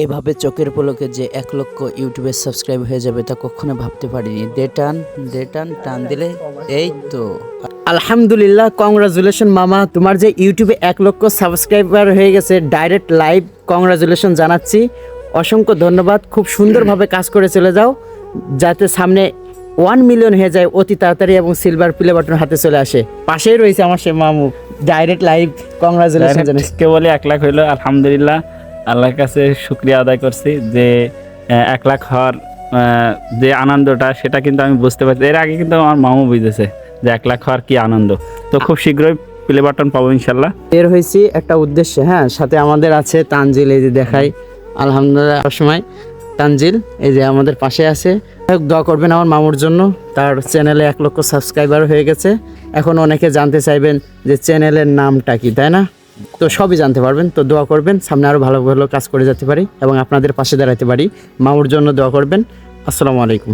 এভাবে চোখের পলকে যে 1 লক্ষ ইউটিউবে সাবস্ক্রাইব হয়ে যাবে তা কখনো ভাবতে পারিনি। টান দিলে এই তো। আলহামদুলিল্লাহ, কংগ্রাচুলেশন মামা, তোমার যে ইউটিউবে 1 লক্ষ সাবস্ক্রাইবার হয়ে গেছে। ডাইরেক্ট লাইভ কংগ্রাচুলেশন জানাচ্ছি, অসংখ্য ধন্যবাদ। খুব সুন্দরভাবে কাজ করে চলে যাও, যাতে সামনে 1 মিলিয়ন হয়ে যায় অতি তাড়াতাড়ি এবং সিলভার প্লে বাটন হাতে চলে আসে। পাশেই রয়েছে আমার সে মামু। ডাইরেক্ট লাইভ কংগ্রাচুলেশন জানাচ্ছি। কে বলে 1 লাখ হইলো, আলহামদুলিল্লাহ আল্লাহর কাছে শুকরিয়া আদায় করছি যে 1 লাখ হওয়ার যে আনন্দটা সেটা কিন্তু আমি বুঝতে পারছি। এর আগে কিন্তু আমার মামু বুঝেছে যে 1 লাখ হওয়ার কি আনন্দ। তো খুব শীঘ্রই প্লে বাটন পাবো ইনশাল্লাহ। বের হয়েছি একটা উদ্দেশ্যে, হ্যাঁ, সাথে আমাদের আছে তানজিল, এই যে দেখাই আলহামদুলিল্লাহ সময় তানজিল এই যে আমাদের পাশে আছে। দোয়া করবেন আমার মামুর জন্য, তার চ্যানেলে 1 লক্ষ সাবস্ক্রাইবার হয়ে গেছে। এখন অনেকে জানতে চাইবেন যে চ্যানেলের নামটা কি, তাই না? তো সবই জানতে পারবেন। তো দোয়া করবেন সামনে আরও ভালো ভালো কাজ করে যেতে পারি এবং আপনাদের পাশে দাঁড়াতে পারি। মামুর জন্য দোয়া করবেন। আসসালামু আলাইকুম।